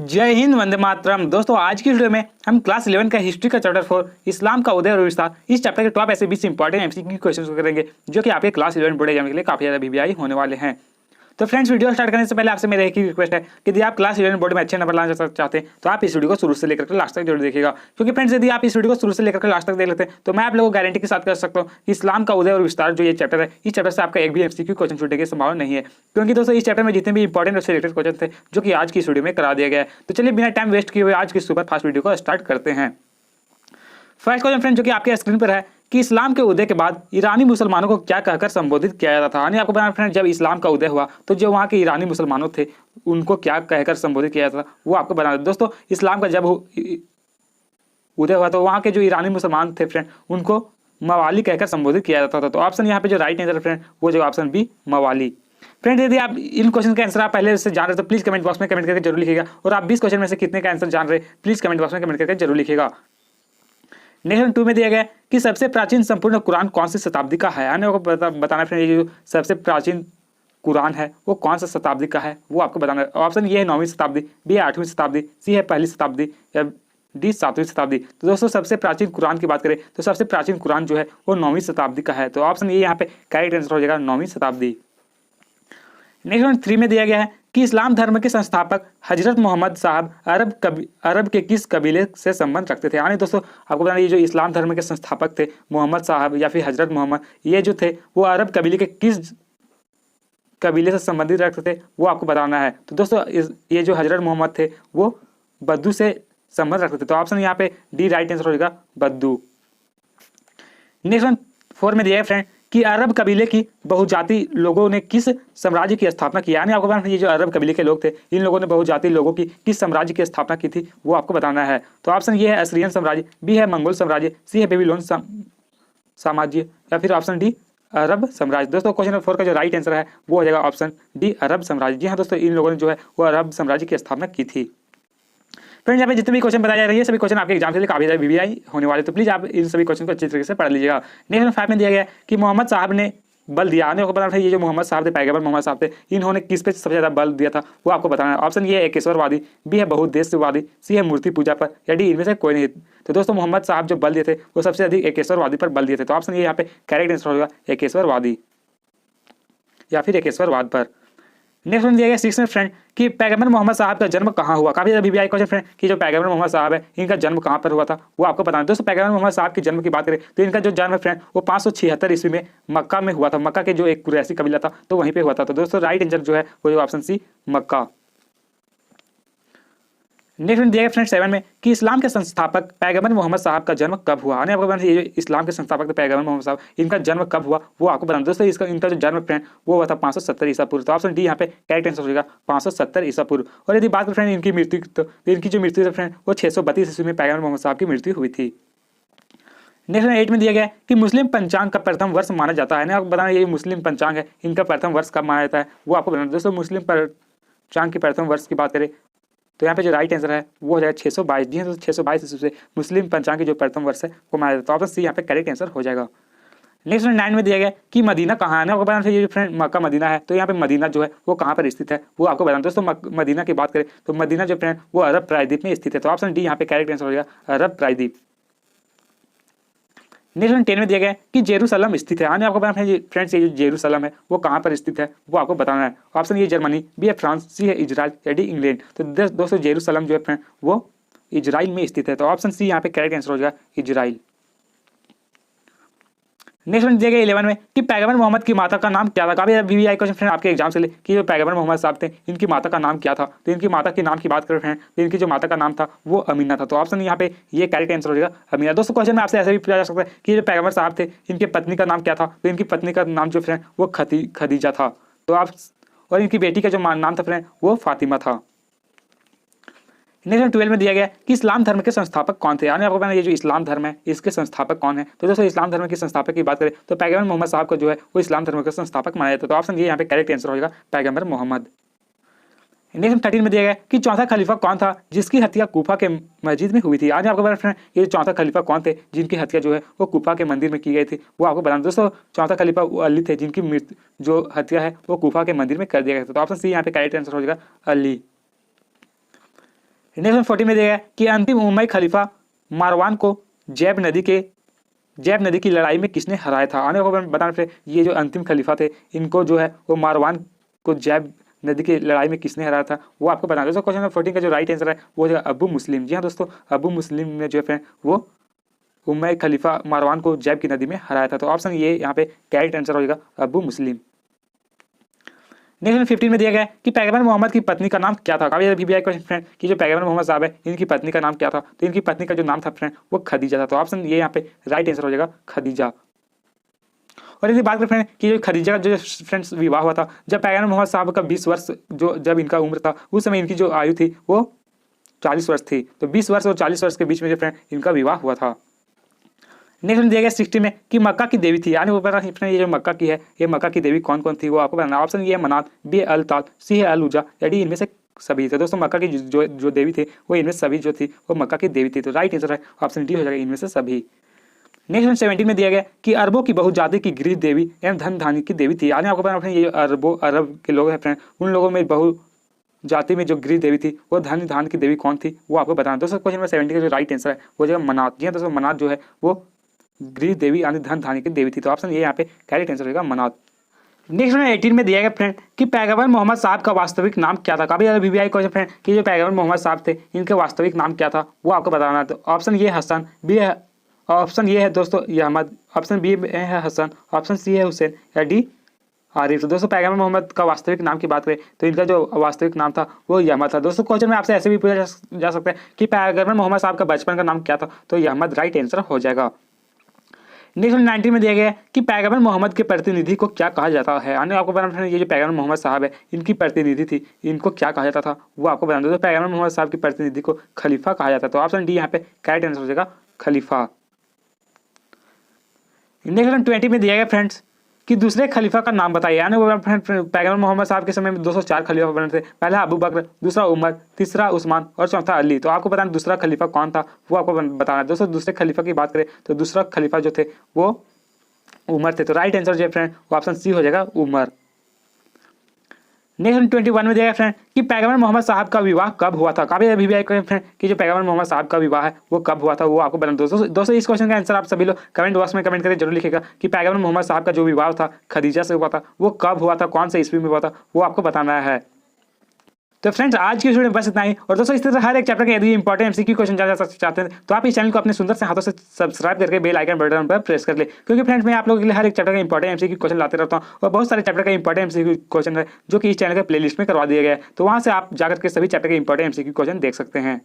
जय हिंद, वंदे मातरम। दोस्तों, आज की वीडियो में हम क्लास 11 का हिस्ट्री का चैप्टर 4 इस्लाम का उदय और विस्तार इस चैप्टर के टॉप ऐसे 20 इंपॉर्टेंट एमसीक्यू क्वेश्चंस करेंगे जो कि आपके क्लास 11 बोर्ड एग्जाम के लिए काफी ज्यादा वीवीआई होने वाले हैं। तो फ्रेंड्स, वीडियो स्टार्ट करने से पहले आपसे मेरा एक ही रिक्वेस्ट है कि यदि आप क्लास 11 बोर्ड में अच्छे नंबर लाना चाहते हैं तो आप इस वीडियो को शुरू से लेकर लास्ट तक जरूर देखिएगा, क्योंकि फ्रेंड्स यदि आप इस वीडियो को शुरू से लेकर लास्ट तक देख लेते हैं तो मैं आप लोगों को गारंटी के साथ कर सकता हूं कि इस्लाम का उदय और विस्तार जो ये चैप्टर है, इस चैप्टर से आपका एक भी एमसीक्यू क्वेश्चन छूटने की संभावना नहीं है। क्योंकि दोस्तों, इस चैप्टर में जितने भी इंपॉर्टेंट और रिलेटेड क्वेश्चन थे जो कि आज की इस वीडियो में करा दिया गया है। तो चलिए बिना टाइम वेस्ट किए हुए आज की सुपर फास्ट वीडियो को स्टार्ट करते हैं। फर्स्ट क्वेश्चन फ्रेंड जो कि आपके स्क्रीन पर है कि इस्लाम के उदय के बाद ईरानी मुसलमानों को क्या कहकर संबोधित किया जाता था। यानी आपको बताना फ्रेंड, जब इस्लाम का उदय हुआ तो जो वहाँ के ईरानी मुसलमानों थे उनको क्या कहकर संबोधित किया जाता था वो आपको बताना। दोस्तों, इस्लाम का जब उदय हुआ तो वहाँ के जो ईरानी मुसलमान थे फ्रेंड उनको मवाली कहकर संबोधित किया जाता था। तो ऑप्शन यहाँ पे जो राइट आंसर फ्रेंड वो जो ऑप्शन बी मवाली। फ्रेंड, यदि आप इन क्वेश्चन का आंसर आप पहले से जान रहे तो प्लीज कमेंट बॉक्स में कमेंट करके जरूर लिखिएगा, और आप 20 क्वेश्चन में से कितने का आंसर जान रहे प्लीज कमेंट बॉक्स में कमेंट करके जरूर लिखिएगा। नेक्स्ट 2 में दिया गया कि सबसे प्राचीन संपूर्ण कुरान कौन सी शताब्दी का है। यानी आपको बताना फ्रेंड, ये जो सबसे प्राचीन कुरान है वो कौन सा शताब्दी का है वो आपको बताना है। ऑप्शन ये है 9वीं शताब्दी, बी है 8वीं शताब्दी, सी है पहली शताब्दी, या डी 7वीं शताब्दी। तो दोस्तों, सबसे प्राचीन कुरान की बात करें तो सबसे प्राचीन कुरान जो है वो 9वीं शताब्दी का है। तो ऑप्शन ये यहाँ पे करेक्ट आंसर हो जाएगा 9वीं शताब्दी। नेक्स्ट 3 में दिया गया है कि इस्लाम धर्म के संस्थापक हजरत मोहम्मद साहब अरब के किस कबीले से संबंध रखते थे। यानी दोस्तों, आपको बताना ये जो इस्लाम धर्म के संस्थापक थे मोहम्मद साहब या फिर हजरत मोहम्मद, ये जो थे वो अरब कबीले के किस कबीले से संबंधित रखते थे वो आपको बताना है। तो दोस्तों, ये जो हजरत मोहम्मद थे वो बद्दू से संबंध रखते थे। तो ऑप्शन यहाँ पे डी राइट आंसर हो जाएगा बद्दू। नेक्स्ट 4 में दिया है फ्रेंड कि अरब कबीले की बहुजाति लोगों ने किस साम्राज्य की स्थापना की। यानी आपको बताना ये जो अरब कबीले के लोग थे इन लोगों ने बहुजाति लोगों की किस साम्राज्य की स्थापना की थी वो आपको बताना है। तो ऑप्शन ये है असीरियन साम्राज्य, बी है मंगोल साम्राज्य, सी है बेबीलोन साम्राज्य, या फिर ऑप्शन डी अरब साम्राज्य। दोस्तों, क्वेश्चन नंबर 4 का जो राइट आंसर है वो हो जाएगा ऑप्शन डी अरब साम्राज्य। जी हाँ दोस्तों, इन लोगों ने जो है वो अरब साम्राज्य की स्थापना की थी। फ्रेंड्स, यहाँ पे जितने भी क्वेश्चन बताए जा रहे हैं सभी क्वेश्चन आपके एग्जाम के लिए काफी ज्यादा वीवीआई होने वाले, तो प्लीज आप इन सभी क्वेश्चन को अच्छी तरीके से पढ़ लीजिएगा। नेक्स्ट 5 में दिया गया कि मोहम्मद साहब ने बल दिया। आने को बताना है ये जो मोहम्मद साहब थे, पैगंबर मोहम्मद साहब थे, इन्होंने किस पे सबसे ज्यादा बल दिया था वो आपको बताना है। ऑप्शन ये है एकेश्वरवादी, बी है बहुउद्देश्यवादी, सी है मूर्ति पूजा पर, या डी इनमें से कोई नहीं। तो दोस्तों, मोहम्मद साहब जो बल दिए थे वो सबसे अधिक एकेश्वरवादी पर बल दिए थे। तो ऑप्शन ये यहाँ पे करेक्ट आंसर होगा एकेश्वरवादी या फिर एकेश्वरवाद पर। नेक्स्ट वन दिया गया 6 में फ्रेंड कि पैगंबर मोहम्मद साहब का जन्म कहाँ हुआ। काफी ज्यादा वीवीआई क्वेश्चन फ्रेंड कि जो पैगंबर मोहम्मद साहब है इनका जन्म कहाँ पर हुआ था वो आपको बताना है। दोस्तों, पैगंबर मोहम्मद साहब के जन्म की बात करें तो इनका जो जन्म फ्रेंड वो 576 ईस्वी में मक्का में हुआ था। मक्का के जो एक कुरैशी कबीला था तो वहीं पे हुआ था। तो दोस्तों, राइट आंसर जो है वो ऑप्शन सी मक्का। नेक्स्ट दिया गया फ्रेंड 7 में कि इस्लाम के संस्थापक पैगंबर मोहम्मद साहब का जन्म कब हुआ। यानी आपको बताना ये जो इस्लाम के संस्थापक थे पैगंबर मोहम्मद साहब इनका जन्म कब हुआ वो आपको बताना। दोस्तों, इनका जो जन्म फ्रेंड वो हुआ था 570 ईसा पूर्व। तो ऑप्शन डी यहाँ पे करेक्ट आंसर हो जाएगा 570 ईसा पूर्व। और यदि बात करें फ्रेंड इनकी मृत्यु तो इनकी जो मृत्यु है फ्रेंड वो 632 ईस्वी में पैगंबर मोहम्मद साहब की मृत्यु हुई थी। नेक्स्ट 8 में दिया गया कि मुस्लिम पंचांग का प्रथम वर्ष माना जाता है। आपको बताना ये मुस्लिम पंचांग है इनका प्रथम वर्ष कब माना जाता है वो आपको बताना। दोस्तों, मुस्लिम पंचांग के प्रथम वर्ष की बात करें तो यहाँ पे जो राइट आंसर है वो हो जाएगा 622। जी हाँ, तो 622 ईस्वी से मुस्लिम पंचांग की जो प्रथम वर्ष है वो माना जाता है। तो ऑप्शन सी यहाँ पे करेक्ट आंसर हो जाएगा। नेक्स्ट 9 में दिया गया कि मदीना कहाँ है। आपको बताना चाहिए फ्रेंड मक्का मदीना है, तो यहाँ पे मदीना जो है वो कहाँ पर स्थित है वो आपको बताना। दोस्तों, मदीना की बात करें तो मदीना जो फ्रेंड वो अरब प्रायद्वीप में स्थित है। तो ऑप्शन डी यहाँ पे करेक्ट आंसर हो जाएगा अरब प्रायद्वीप। नेक्स्ट 10 में दिया गया कि जेरूसलम स्थित है। यानी आपको बताना है फ्रेंड्स ये जो जेरूसलम है वो कहाँ पर स्थित है वो आपको बताना है। ऑप्शन ये जर्मनी, बी है फ्रांस, सी है इजराइल, या डी इंग्लैंड। तो दोस्तों, जेरूसलम जो है फ्रेंड वो इजराइल में स्थित है। तो ऑप्शन सी यहाँ पे करेक्ट आंसर हो जाएगा इजराइल। नेक्स्ट वन दिया गया 11 में कि पैगंबर मोहम्मद की माता का नाम क्या था। काफी वीवीआई क्वेश्चन फ्रेंड आपके एग्जाम से ले कि जो पैगंबर मोहम्मद साहब थे इनकी माता का नाम क्या था। तो इनकी माता के नाम की बात करें फ्रेंड तो इनकी जो माता का नाम था वो अमीना था। तो ऑप्शन यहाँ पे ये करेक्ट आंसर हो जाएगा अमीना। दोस्तों, क्वेश्चन में आपसे ऐसे भी पूछा जा सकता है कि जो पैगंबर साहब थे इनकी पत्नी का नाम क्या था। तो इनकी पत्नी का नाम जो फ्रेंड वो खदीजा था। तो आप और इनकी बेटी का जो नाम था फ्रेंड वो फातिमा था। नेक्स्ट 12 में दिया गया कि इस्लाम धर्म के संस्थापक कौन थे। यानी आपको पता है ये जो इस्लाम धर्म है इसके संस्थापक कौन है। तो दोस्तों, इस्लाम धर्म के संस्थापक की बात करें तो पैगंबर मोहम्मद साहब को जो है वो इस्लाम धर्म के संस्थापक माना जाता है। तो ऑप्शन ये यहाँ पे करेक्ट आंसर होगा पैगंबर मोहम्मद। नेक्स्ट 13 में दिया गया कि चौथा खलीफा कौन था जिसकी हत्या कूफा के मस्जिद में हुई थी। आज आपको बता ये चौथा खलीफा कौन थे जिनकी हत्या जो है वो कूफा के मंदिर में की गई थी वो आपको बताना। दोस्तों, चौथा खलीफा वो अली थे जिनकी मृत्यु जो हत्या है वो कूफा के मंदिर में कर दिया गया था। तो ऑप्शन सी यहाँ पे करेक्ट आंसर हो जाएगा अली। नेक्स्ट 40 में दिया गया कि अंतिम उमई खलीफा मारवान को जैब नदी की लड़ाई में किसने हराया था। आने को बताना फिर ये जो अंतिम खलीफा थे इनको जो है वो मारवान को जैब नदी की लड़ाई में किसने हराया था वो आपको बताना। दोस्तों क्वेश्चन नंबर 14 का जो राइट आंसर है वो है अबू मुस्लिम। जी हाँ दोस्तों, अबू मुस्लिम ने जो है वो उमई खलीफा मारवान को जैब की नदी में हराया था। तो ऑप्शन ये यहाँ पे करेक्ट आंसर हो जाएगा अबू मुस्लिम। नेक्स्ट 15 में दिया गया है कि पैगंबर मोहम्मद की पत्नी का नाम क्या था। काफी भी आया क्वेश्चन फ्रेंड कि जो पैगंबर मोहम्मद साहब है इनकी पत्नी का नाम क्या था। तो इनकी पत्नी का जो नाम था फ्रेंड वो खदीजा था। तो ऑप्शन ये यहाँ पे राइट आंसर हो जाएगा खदीजा। और यदि बात करें फ्रेंड कि जो खदीजा का जो फ्रेंड्स विवाह हुआ था जब पैगंबर मोहम्मद साहब का 20 वर्ष जो जब इनका उम्र था उस समय इनकी जो आयु थी वो 40 वर्ष थी। तो 20 वर्ष और 40 वर्ष के बीच में जो फ्रेंड इनका विवाह हुआ था। नेक्स्ट में दिया गया 60 में कि मक्का की देवी थी। यानी वो पता ये जो मक्का की है ये मक्का की देवी कौन कौन थी वो आपको बताना। ऑप्शन ये है मनात, बी है अल तात, सी है अल उजा, या डी इनमें से सभी थे। दोस्तों मक्का की जो देवी थी वो इनमें सभी जो थी वो मक्का की देवी थी। तो राइट आंसर है ऑप्शन डी हो जाएगा इनमें से सभी। नेक्स्ट 17 में दिया गया कि अरबों की बहुजाति की गृह देवी एवं धन धान्य की देवी थी। यानी आपको पता ये अरब के लोग हैं फ्रेंड उन लोगों में बहु जाति में जो गृह देवी थी वो धन धान की देवी कौन थी वो आपको बताना। दोस्तों क्वेश्चन नंबर 70 का जो राइट आंसर है वो जगह मनात। जी हाँ दोस्तों, मनात जो है वो गृह देवी यानी धन धान्य की देवी थी। तो ऑप्शन ये यहाँ पे करेक्ट आंसर होगा मनात। नेक्स्ट 18 में दिया गया फ्रेंड कि पैगंबर मोहम्मद साहब का वास्तविक नाम क्या था। काफी ज्यादा VVI क्वेश्चन फ्रेंड कि जो पैगंबर मोहम्मद साहब थे इनके वास्तविक नाम क्या था वो आपको बताना। तो ऑप्शन ये हसन, बी है ऑप्शन ये है दोस्तों अहमद, ऑप्शन बी है हसन, ऑप्शन सी है हुसैन, या डी आरिफ। तो दोस्तों पैगंबर मोहम्मद का वास्तविक नाम की बात करें तो इनका जो वास्तविक नाम था वो अहमद था। दोस्तों क्वेश्चन में आपसे ऐसे भी पूछा जा सकता है कि पैगंबर मोहम्मद साहब का बचपन का नाम क्या था। तो अहमद राइट आंसर हो जाएगा। नेक्स्ट 19 में दिया गया है कि पैगंबर मोहम्मद के प्रतिनिधि को क्या कहा जाता है। यानी आपको बताना ये जो पैगंबर मोहम्मद साहब है इनकी प्रतिनिधि थी इनको क्या कहा जाता था वो आपको बताना। दोस्तों पैगंबर मोहम्मद साहब की प्रतिनिधि को खलीफा कहा जाता है। तो ऑप्शन डी यहाँ पे करेक्ट आंसर हो जाएगा खलीफा। नेक्स्ट 20 में दिया गया फ्रेंड्स कि दूसरे खलीफा का नाम बताइए। यानी पैगंबर मोहम्मद साहब के समय में 204 खलीफा बने थे। पहला अबू बकर, दूसरा उमर, तीसरा उस्मान और चौथा अली। तो आपको बताना दूसरा खलीफा कौन था वो आपको बताना। दोस्तों दूसरे खलीफा की बात करें तो दूसरा खलीफा जो थे वो उमर थे। तो राइट आंसर जो है फ्रेंड वो ऑप्शन सी हो जाएगा उमर। नेक्स्ट 21 में दिया फ्रेंड कि पैगंबर मोहम्मद साहब का विवाह कब हुआ था। काफी अभी भी फ्रेंड कि जो पैगंबर मोहम्मद साहब का विवाह है वो कब हुआ था वो आपको बताना। दोस्तों इस क्वेश्चन का आंसर आप सभी लोग कमेंट बॉक्स में कमेंट करके जरूर लिखेगा कि पैगंबर मोहम्मद साहब का जो विवाह था खदीजा से हुआ था वो कब हुआ था, कौन से ईस्वी में हुआ था वो आपको बताना है। तो फ्रेंड्स आज की वीडियो में बस इतना ही। और दोस्तों इस तरह हर एक चैप्टर के यदि इंपॉर्टेंट एमसीक्यू क्वेश्चन जानना चाहते हैं तो आप इस चैनल को अपने सुंदर से हाथों से सब्सक्राइब करके बेल आइकन बटन पर प्रेस कर ले, क्योंकि फ्रेंड्स मैं आप लोगों के लिए हर एक चैप्टर का इंपॉर्टेंट एमसीक्यू क्वेश्चन लाते रहता हूँ। और बहुत सारे चैप्टर का इंपॉर्टेंट एमसीक्यू क्वेश्चन है जो कि इस चैनल के प्लेलिस्ट में करवा दिया गया है। तो वहाँ से आप जाकर के सभी चैप्टर के इंपॉर्टेंट एमसीक्यू क्वेश्चन देख सकते हैं।